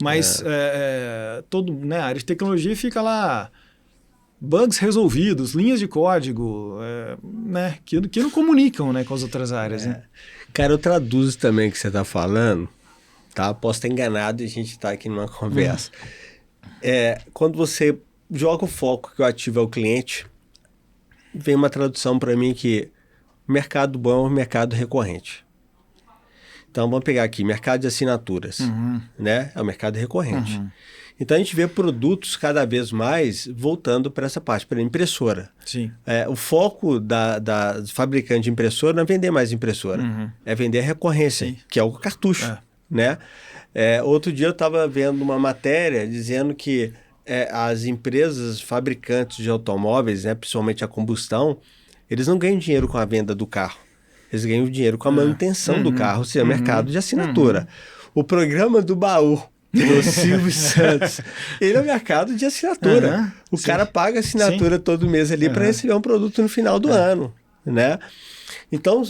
Mas né, a área de tecnologia fica lá, bugs resolvidos, linhas de código, né, que não comunicam, né, com as outras áreas. Né? Cara, eu traduzo também o que você está falando, tá? Posso estar enganado e a gente está aqui numa conversa. Quando você joga o foco que o ativo é o cliente, vem uma tradução para mim que mercado bom é um mercado recorrente. Então, vamos pegar aqui, mercado de assinaturas, né? É o mercado recorrente. Então, a gente vê produtos cada vez mais voltando para essa parte, para a impressora. Sim. O foco da fabricante de impressora não é vender mais impressora, é vender a recorrência, que é o cartucho, né? Outro dia eu estava vendo uma matéria dizendo que as empresas fabricantes de automóveis, né, principalmente a combustão, eles não ganham dinheiro com a venda do carro. Eles ganham dinheiro com a manutenção do carro, ou seja, mercado de assinatura. O programa do baú do Silvio Santos, ele é o mercado de assinatura. O cara paga assinatura todo mês ali para receber um produto no final do ano, né? Então,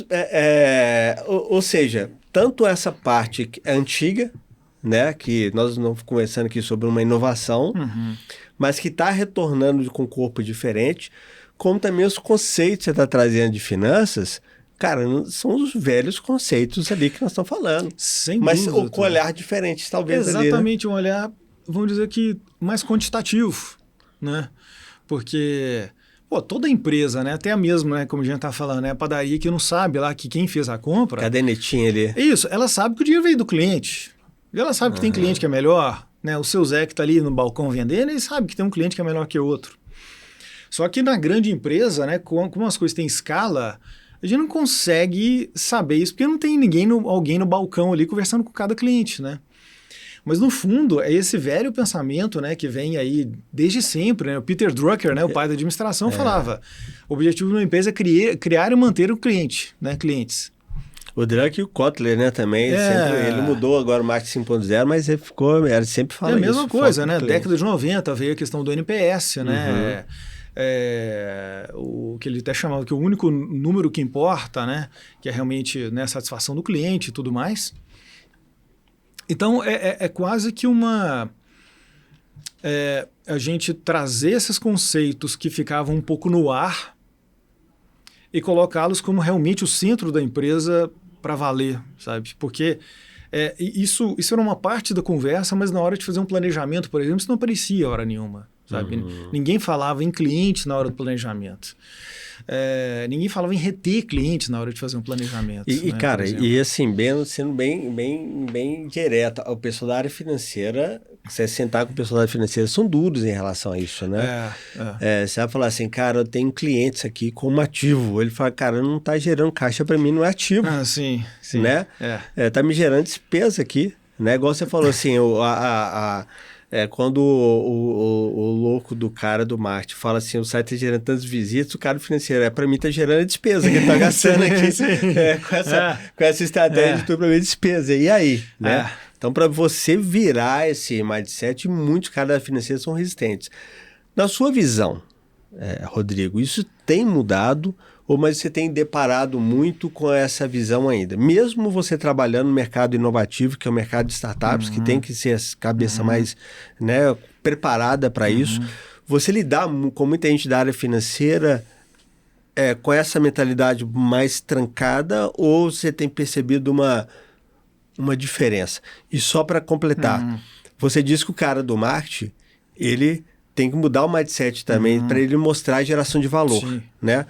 ou seja, tanto essa parte antiga, né, que nós não conversando aqui sobre uma inovação, mas que está retornando com um corpo diferente, como também os conceitos que você está trazendo de finanças, cara, são os velhos conceitos ali que nós estamos falando. Sem mas dúvida, com olhar diferente, talvez. Exatamente, ali, né? Um olhar, vamos dizer que mais quantitativo, né? Porque toda empresa, né, até a mesma, né, como a gente está falando, né, a padaria que não sabe lá que quem fez a compra... Cadernetinha ali. Isso, ela sabe que o dinheiro veio do cliente. E ela sabe que tem cliente que é melhor, né? O seu Zé que está ali no balcão vendendo, ele sabe que tem um cliente que é melhor que o outro. Só que na grande empresa, né, como as coisas têm escala, a gente não consegue saber isso, porque não tem alguém no balcão ali conversando com cada cliente, né? Mas no fundo, é esse velho pensamento, né, que vem aí desde sempre, né? O Peter Drucker, né, o pai da administração, falava, o objetivo de uma empresa é criar e manter o cliente, né, clientes. O Druck e o Kotler, né, também. Ele mudou agora o marketing 5.0, mas ele sempre fala isso. É a mesma coisa, né? Década de 90 veio a questão do NPS, né? O que ele até chamava que o único número que importa, né? Que é realmente, né, a satisfação do cliente e tudo mais. Então, é quase que a gente trazer esses conceitos que ficavam um pouco no ar e colocá-los como realmente o centro da empresa para valer, sabe? Porque isso era uma parte da conversa, mas na hora de fazer um planejamento, por exemplo, isso não aparecia hora nenhuma, sabe? Ninguém falava em clientes na hora do planejamento. Ninguém falava em reter clientes na hora de fazer um planejamento. E cara, e assim, sendo bem direto, o pessoal da área financeira, você sentar com o pessoal da área financeira, são duros em relação a isso, né? Você vai falar assim, cara, eu tenho clientes aqui como ativo. Ele fala, cara, não tá gerando caixa para mim, não é ativo. Sim. Né? Tá me gerando despesa aqui, né? Igual você falou assim, quando o louco do cara do marketing fala assim, o site tá gerando tantas visitas, o cara financeiro, para mim tá gerando despesa que ele tá gastando aqui com essa estratégia de tudo para mim despesa. E aí, né? Então, para você virar esse mindset, muitos caras da financeira são resistentes. Na sua visão, Rodrigo, isso tem mudado ou mas você tem deparado muito com essa visão ainda? Mesmo você trabalhando no mercado inovativo, que é o mercado de startups, que tem que ser a cabeça mais, né, preparada para isso, você lidar com muita gente da área financeira com essa mentalidade mais trancada ou você tem percebido uma diferença? E só para completar, você disse que o cara do marketing, ele tem que mudar o mindset também para ele mostrar a geração de valor, né?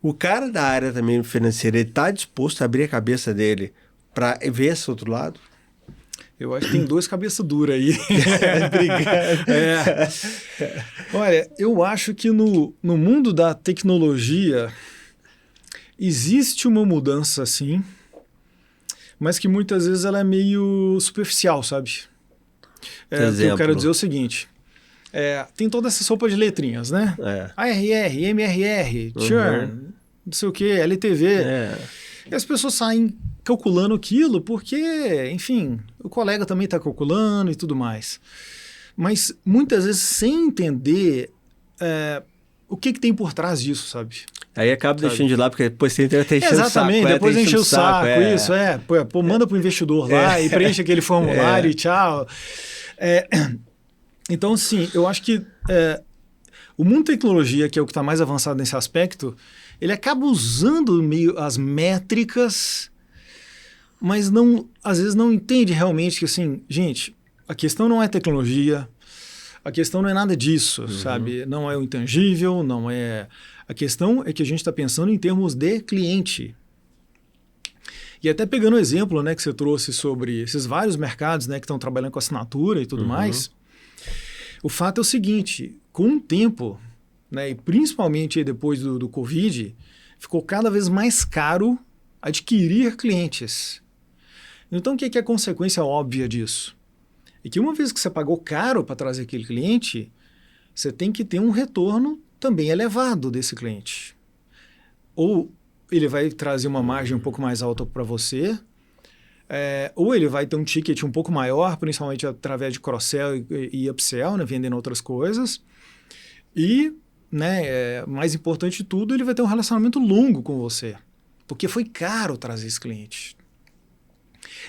O cara da área também financeira, ele está disposto a abrir a cabeça dele para ver esse outro lado? Eu acho que tem duas cabeças duras aí. Obrigado. Olha, eu acho que no mundo da tecnologia existe uma mudança, sim, mas que muitas vezes ela é meio superficial, sabe? O que eu quero dizer é o seguinte... tem toda essa sopa de letrinhas, né? ARR, MRR, churn, não sei o que, LTV. E as pessoas saem calculando aquilo porque, enfim, o colega também está calculando e tudo mais. Mas muitas vezes sem entender o que tem por trás disso, sabe? Aí acaba deixando de lá, porque depois você entra enchendo o saco. Exatamente, depois enche o saco, isso, manda para o investidor lá e preenche aquele formulário e tchau. Então, sim, eu acho que o mundo da tecnologia, que é o que está mais avançado nesse aspecto, ele acaba usando meio as métricas, mas às vezes não entende realmente que, assim, gente, a questão não é tecnologia, a questão não é nada disso, sabe? Não é o intangível, não é... A questão é que a gente está pensando em termos de cliente. E até pegando o exemplo, né, que você trouxe sobre esses vários mercados, né, que estão trabalhando com assinatura e tudo mais... O fato é o seguinte, com o tempo, né, e principalmente depois do Covid, ficou cada vez mais caro adquirir clientes. Então, o que é a consequência óbvia disso? É que uma vez que você pagou caro para trazer aquele cliente, você tem que ter um retorno também elevado desse cliente. Ou ele vai trazer uma margem um pouco mais alta para você, ou ele vai ter um ticket um pouco maior, principalmente através de cross-sell e upsell, né, vendendo outras coisas. E, né, mais importante de tudo, ele vai ter um relacionamento longo com você, porque foi caro trazer esse cliente.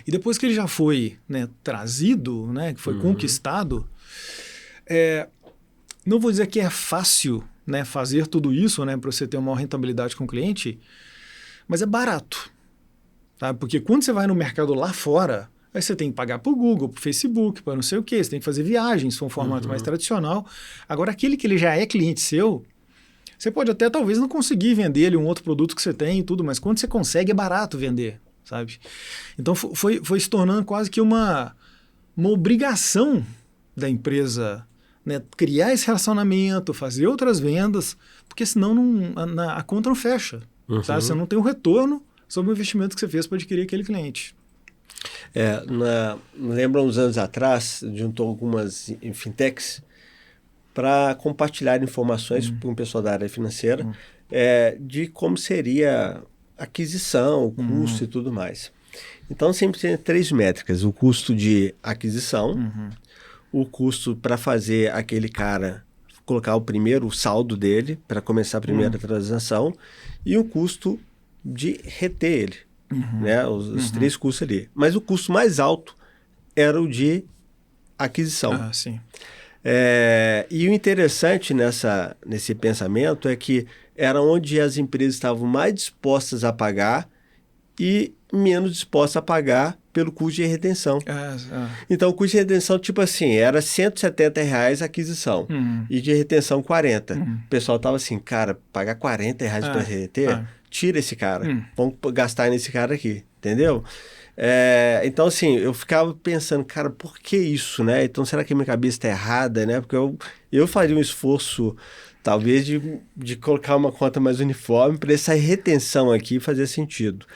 E depois que ele já foi, né, trazido, né, que foi conquistado, não vou dizer que é fácil, né, fazer tudo isso, né, para você ter uma maior rentabilidade com o cliente, mas é barato. Tá? Porque quando você vai no mercado lá fora, aí você tem que pagar para o Google, para o Facebook, para não sei o quê, você tem que fazer viagens, for um formato mais tradicional. Agora, aquele que ele já é cliente seu, você pode até talvez não conseguir vender ele um outro produto que você tem e tudo, mas quando você consegue é barato vender, sabe? Então foi se tornando quase que uma obrigação da empresa, né, criar esse relacionamento, fazer outras vendas, porque senão a conta não fecha, sabe? Você não tem um retorno sobre o investimento que você fez para adquirir aquele cliente. Lembro uns anos atrás, juntou algumas fintechs para compartilhar informações com o pessoal da área financeira de como seria aquisição, o custo e tudo mais. Então, sempre tem 3 métricas. O custo de aquisição, o custo para fazer aquele cara colocar o saldo dele, para começar a primeira transação, e o custo de reter ele. Né? Os 3 custos ali. Mas o custo mais alto era o de aquisição. Ah, sim. E o interessante nesse pensamento é que era onde as empresas estavam mais dispostas a pagar e menos dispostas a pagar pelo custo de retenção. Então, o custo de retenção, tipo assim, era R$170 a aquisição e de retenção 40. O pessoal tava assim, cara, pagar R$40 para reter, tira esse cara, vamos gastar nesse cara aqui, entendeu? Então, assim, eu ficava pensando, cara, por que isso, né? Então, será que a minha cabeça está errada, né? Porque eu faria um esforço, talvez, de colocar uma conta mais uniforme para essa retenção aqui fazer sentido.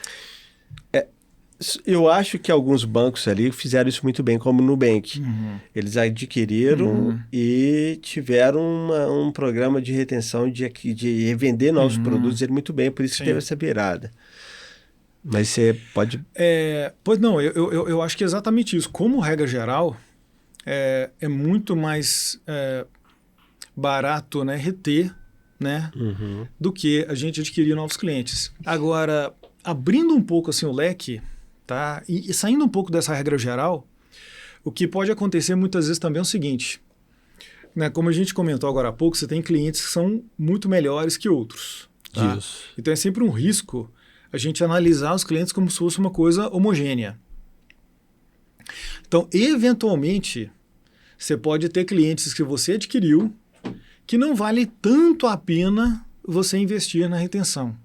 Eu acho que alguns bancos ali fizeram isso muito bem, como o Nubank. Eles adquiriram e tiveram um programa de retenção, de revender novos produtos muito bem, por isso que teve essa virada. Mas você pode... Pois não, eu acho que é exatamente isso. Como regra geral, é muito mais barato, né, reter, né, do que a gente adquirir novos clientes. Agora, abrindo um pouco assim, o leque, tá, e saindo um pouco dessa regra geral, o que pode acontecer muitas vezes também é o seguinte, né, como a gente comentou agora há pouco, você tem clientes que são muito melhores que outros. Tá? Então é sempre um risco a gente analisar os clientes como se fosse uma coisa homogênea. Então, eventualmente, você pode ter clientes que você adquiriu que não vale tanto a pena você investir na retenção.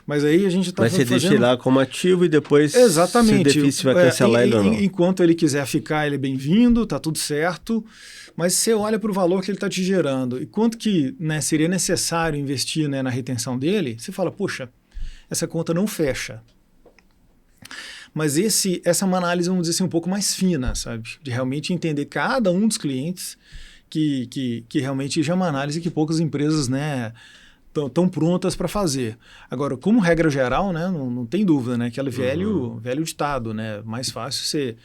Mas aí a gente está fazendo... Mas você deixa ele lá como ativo e depois, exatamente, se difícil, vai cancelar ele ou não. Enquanto ele quiser ficar, ele é bem-vindo, está tudo certo. Mas você olha para o valor que ele está te gerando e quanto que, né, seria necessário investir, né, na retenção dele, você fala, poxa, essa conta não fecha. Mas essa é uma análise, vamos dizer assim, um pouco mais fina, sabe? De realmente entender cada um dos clientes que realmente já é uma análise que poucas empresas, né, estão prontas para fazer. Agora, como regra geral, né, não tem dúvida, né, aquele velho ditado, né, mais fácil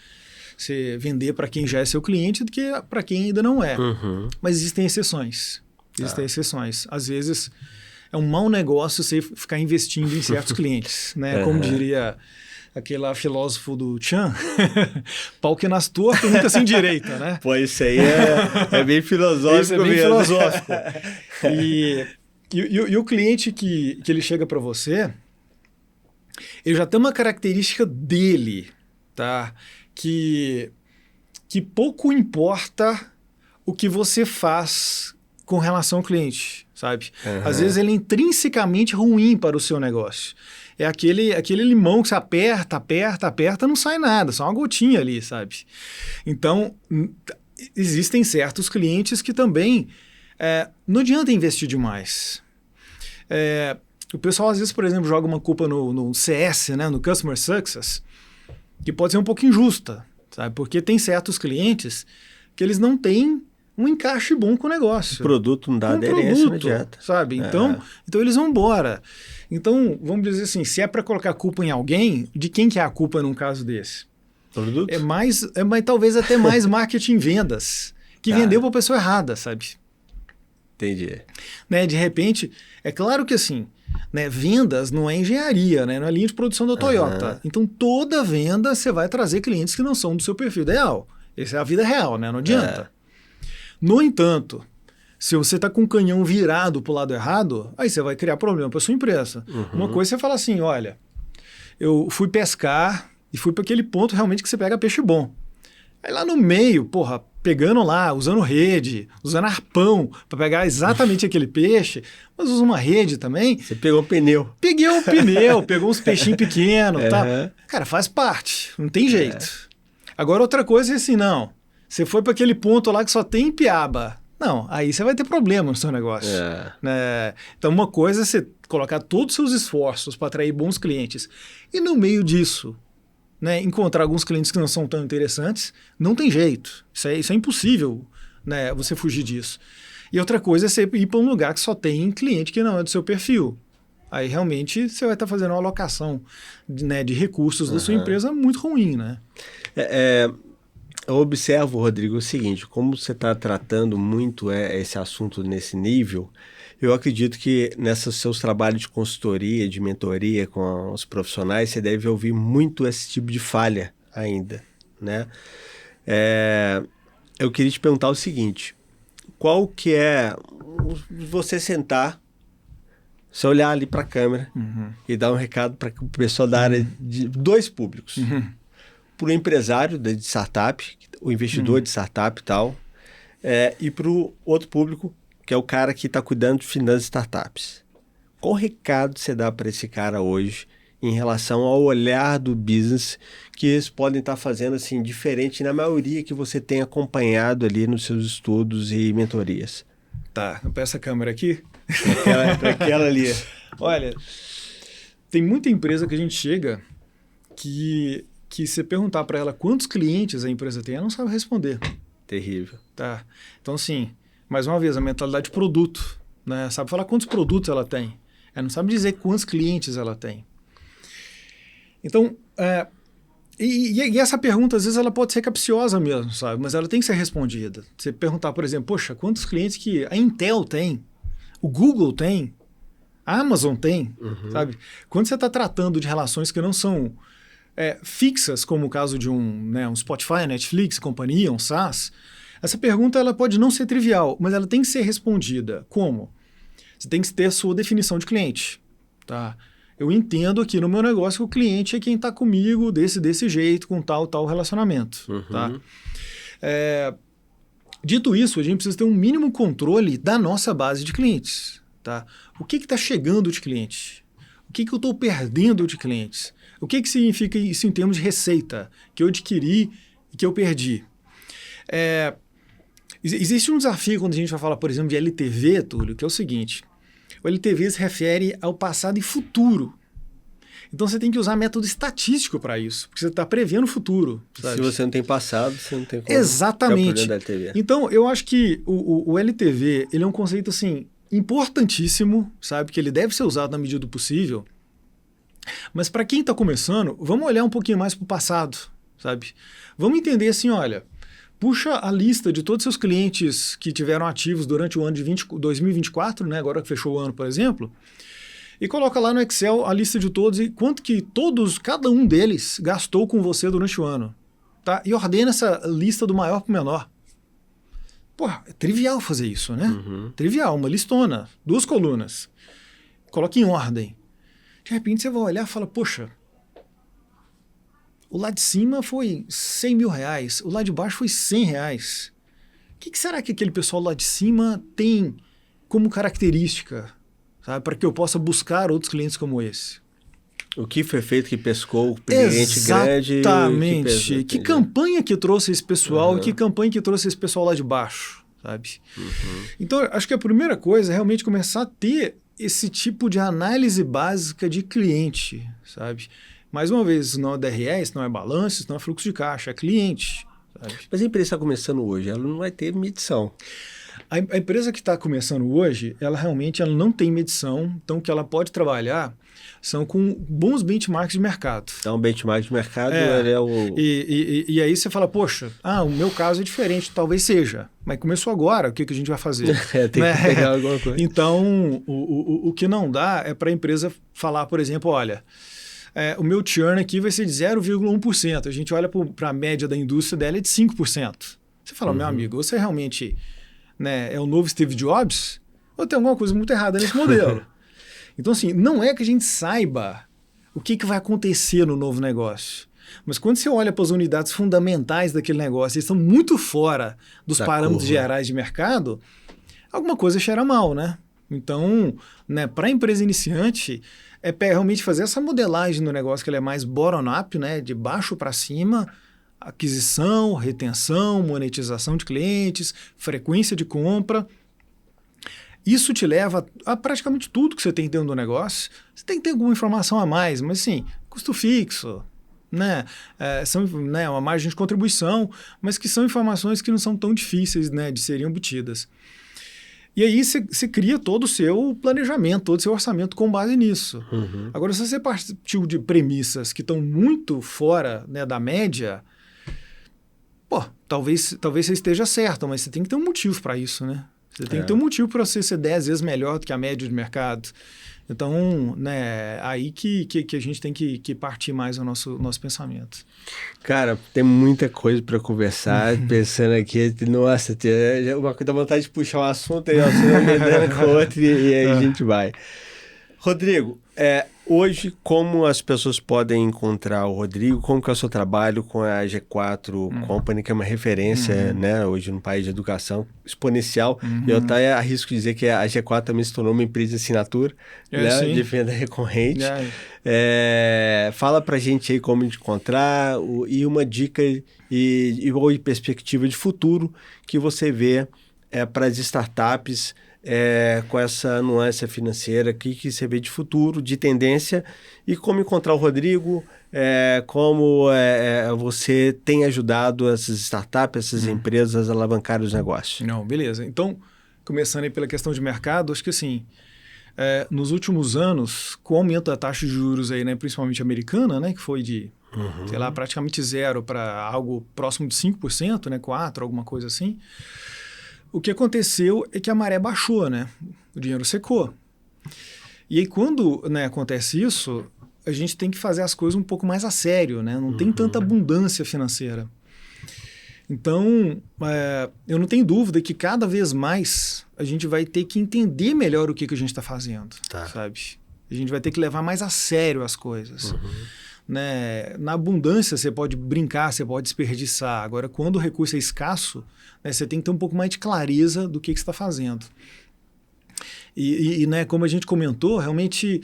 você vender para quem já é seu cliente do que para quem ainda não é. Mas existem exceções. Exceções. Às vezes é um mau negócio você ficar investindo em certos clientes, né? Como diria aquele filósofo do Chan, pau que nas tortas nunca se endireita, né? Pô, isso aí é bem filosófico. Isso é bem filosófico. E o cliente que ele chega para você, ele já tem uma característica dele, tá? Que pouco importa o que você faz com relação ao cliente, sabe? Às vezes ele é intrinsecamente ruim para o seu negócio. É aquele limão que você aperta, não sai nada, só uma gotinha ali, sabe? Então, existem certos clientes que também não adianta investir demais. O pessoal, às vezes, por exemplo, joga uma culpa no CS, né, no Customer Success, que pode ser um pouco injusta, sabe? Porque tem certos clientes que eles não têm um encaixe bom com o negócio. O produto não dá aderência imediata. Sabe? Então eles vão embora. Então, vamos dizer assim, se é para colocar a culpa em alguém, de quem que é a culpa num caso desse? Produto? Talvez até mais marketing e vendas, que vendeu para a pessoa errada, sabe? Entendi. Né? De repente, é claro que assim, né, vendas não é engenharia, né? Não é linha de produção da Toyota. Então, toda venda você vai trazer clientes que não são do seu perfil ideal. Essa é a vida real, né? Não adianta. No entanto, se você está com o canhão virado para o lado errado, aí você vai criar problema para sua empresa. Uma coisa é você falar assim, olha, eu fui pescar e fui para aquele ponto realmente que você pega peixe bom. Aí lá no meio, pegando lá, usando rede, usando arpão para pegar exatamente aquele peixe, mas usa uma rede também. Você pegou um pneu. Peguei um pneu, pegou uns peixinhos pequenos, tá? Cara, faz parte, não tem jeito. Agora outra coisa é assim, não, você foi para aquele ponto lá que só tem piaba. Não, aí você vai ter problema no seu negócio. Né? Então uma coisa é você colocar todos os seus esforços para atrair bons clientes e no meio disso, né, encontrar alguns clientes que não são tão interessantes, não tem jeito. Isso é impossível, né, você fugir disso. E outra coisa é você ir para um lugar que só tem cliente que não é do seu perfil. aí realmente você vai estar fazendo uma alocação de recursos da sua empresa muito ruim, né? Eu observo, Rodrigo, o seguinte, como você está tratando muito esse assunto nesse nível, eu acredito que nesses seus trabalhos de consultoria, de mentoria com os profissionais, você deve ouvir muito esse tipo de falha ainda, né? Eu queria te perguntar o seguinte, qual que é você sentar, você olhar ali para a câmera e dar um recado para o pessoal da área de dois públicos. Para o empresário de startup, o investidor de startup e tal, e para o outro público, que é o cara que está cuidando de finanças de startups. Qual recado você dá para esse cara hoje em relação ao olhar do business que eles podem estar fazendo assim, diferente na maioria que você tem acompanhado ali nos seus estudos e mentorias? Tá, para essa câmera aqui. Aquela ali. Olha, tem muita empresa que a gente chega que se perguntar para ela quantos clientes a empresa tem, ela não sabe responder. Terrível. Tá. Então, assim, mais uma vez, a mentalidade de produto, né? Sabe falar quantos produtos ela tem. Ela não sabe dizer quantos clientes ela tem. Então, e essa pergunta, às vezes, ela pode ser capciosa mesmo, sabe? Mas ela tem que ser respondida. Você perguntar, por exemplo, poxa, quantos clientes que a Intel tem, o Google tem, a Amazon tem, sabe? Quando você está tratando de relações que não são fixas, como o caso de um Spotify, Netflix, companhia, um SaaS, essa pergunta ela pode não ser trivial, mas ela tem que ser respondida. Como? Você tem que ter a sua definição de cliente. Tá? Eu entendo aqui no meu negócio que o cliente é quem está comigo desse jeito, com tal relacionamento. Tá? Dito isso, a gente precisa ter um mínimo controle da nossa base de clientes. Tá? O que está chegando de cliente? O que eu estou perdendo de clientes? O que significa isso em termos de receita que eu adquiri e que eu perdi? Existe um desafio quando a gente vai falar, por exemplo, de LTV, Túlio, que é o seguinte. O LTV se refere ao passado e futuro. Então você tem que usar método estatístico para isso, porque você está prevendo o futuro. Sabe? Se você não tem passado, você não tem como. Exatamente. Da LTV. Então eu acho que o LTV ele é um conceito assim, importantíssimo, sabe? Que ele deve ser usado na medida do possível. Mas para quem está começando, vamos olhar um pouquinho mais para o passado, sabe? Vamos entender assim, olha, puxa a lista de todos os seus clientes que tiveram ativos durante o ano de 2024, né, agora que fechou o ano, por exemplo, e coloca lá no Excel a lista de todos e quanto que cada um deles gastou com você durante o ano. Tá? E ordena essa lista do maior para o menor. Porra, é trivial fazer isso, né? Trivial, uma listona, 2 colunas. Coloca em ordem. De repente você vai olhar e fala, poxa, o lá de cima foi 100 mil reais, o lá de baixo foi 100 reais. O que será que aquele pessoal lá de cima tem como característica, sabe, para que eu possa buscar outros clientes como esse? O que foi feito que pescou o cliente grande? Exatamente. Que campanha que trouxe esse pessoal e que campanha que trouxe esse pessoal lá de baixo, sabe? Então, acho que a primeira coisa é realmente começar a ter esse tipo de análise básica de cliente, sabe? Mais uma vez, isso não é DRE, isso não é balanço, isso não é fluxo de caixa, é cliente. Sabe? Mas a empresa está começando hoje, ela não vai ter medição. A empresa que está começando hoje, ela realmente não tem medição, então o que ela pode trabalhar são com bons benchmarks de mercado. Então, o benchmark de mercado ele é o... E aí você fala, poxa, o meu caso é diferente, talvez seja, mas começou agora, o que a gente vai fazer? Tem que pegar alguma coisa. Então, o que não dá é para a empresa falar, por exemplo, olha, o meu churn aqui vai ser de 0,1%, a gente olha para a média da indústria dela é de 5%. Você fala, meu amigo, você realmente é o novo Steve Jobs? Ou tem alguma coisa muito errada nesse modelo? Então, assim, não é que a gente saiba o que vai acontecer no novo negócio. Mas quando você olha para as unidades fundamentais daquele negócio, eles estão muito fora dos parâmetros gerais de mercado, alguma coisa cheira mal, né? Então, para a empresa iniciante, é realmente fazer essa modelagem no negócio que ela é mais bottom-up, né? De baixo para cima, aquisição, retenção, monetização de clientes, frequência de compra. Isso te leva a praticamente tudo que você tem dentro do negócio. Você tem que ter alguma informação a mais, mas sim, custo fixo, né? São uma margem de contribuição, mas que são informações que não são tão difíceis, né, de serem obtidas. E aí você cria todo o seu planejamento, todo o seu orçamento com base nisso. Uhum. Agora, se você partiu de premissas que estão muito fora, né, da média, pô, talvez você esteja certo, mas você tem que ter um motivo para isso, né? Você tem que ter um motivo para você ser 10 vezes melhor do que a média de mercado. Então, né, aí que a gente tem que partir mais o nosso pensamento. Cara, tem muita coisa para conversar, pensando aqui, nossa, uma coisa, dá vontade de puxar um assunto aí, ó, você vai emendando com outro e aí a gente vai. Rodrigo, hoje como as pessoas podem encontrar o Rodrigo, como que é o seu trabalho com a G4 Company, que é uma referência, né, hoje no país de educação exponencial, e eu até arrisco dizer que a G4 também se tornou uma empresa de assinatura, né, de venda recorrente. Fala pra gente aí como encontrar e uma dica e perspectiva de futuro que você vê para as startups, com essa nuance financeira, o que você vê de futuro, de tendência, e como encontrar o Rodrigo, como você tem ajudado essas startups, essas empresas a alavancarem os negócios. Não, beleza. Então, começando aí pela questão de mercado, acho que assim, nos últimos anos, com o aumento da taxa de juros aí, né, principalmente americana, né, que foi de, sei lá, praticamente zero para algo próximo de 5%, né, 4%, alguma coisa assim. O que aconteceu é que a maré baixou, né? O dinheiro secou. E aí, quando, né, acontece isso, a gente tem que fazer as coisas um pouco mais a sério, né? Não tem tanta abundância financeira. Então, eu não tenho dúvida que cada vez mais a gente vai ter que entender melhor o que a gente está fazendo, sabe? A gente vai ter que levar mais a sério as coisas. Né? Na abundância você pode brincar, você pode desperdiçar. Agora, quando o recurso é escasso, né, você tem que ter um pouco mais de clareza do que você está fazendo. E né, como a gente comentou, realmente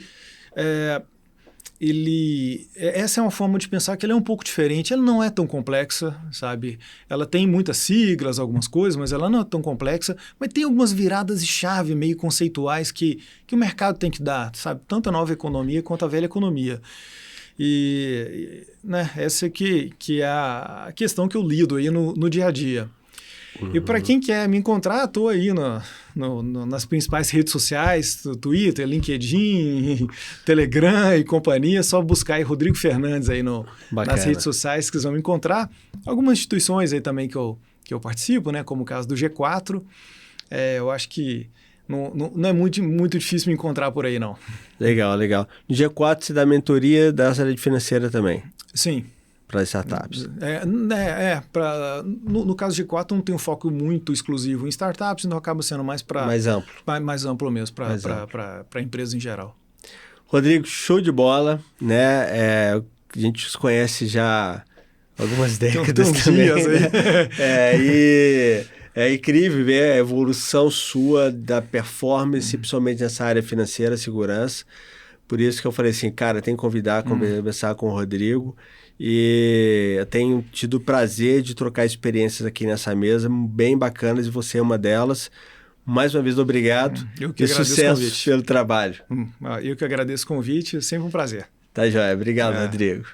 essa é uma forma de pensar que ela é um pouco diferente. Ela não é tão complexa, sabe? Ela tem muitas siglas, algumas coisas, mas ela não é tão complexa. Mas tem algumas viradas de chave meio conceituais que o mercado tem que dar, sabe? Tanto a nova economia quanto a velha economia. E né, essa que é a questão que eu lido aí no dia a dia. E para quem quer me encontrar, estou aí nas principais redes sociais, Twitter, LinkedIn, Telegram e companhia. É só buscar aí Rodrigo Fernandes aí nas redes sociais que vocês vão me encontrar. Algumas instituições aí também que eu participo, né, como o caso do G4. Eu acho que não é muito difícil me encontrar por aí, não. Legal. No G4 você dá mentoria da área financeira também? Sim. Para startups? No caso de G4 não tem um foco muito exclusivo em startups, então acaba sendo mais para... Mais amplo. Mais amplo mesmo, para empresas em geral. Rodrigo, show de bola, né? A gente se conhece já há algumas décadas também. Dias aí. Né? É incrível ver a evolução sua da performance, principalmente nessa área financeira, segurança. Por isso que eu falei assim, cara, tem que conversar com o Rodrigo. E eu tenho tido o prazer de trocar experiências aqui nessa mesa, bem bacanas, e você é uma delas. Mais uma vez, obrigado. Eu que agradeço sucesso o convite. pelo trabalho. Eu que agradeço o convite, sempre um prazer. Tá joia. Obrigado, Rodrigo.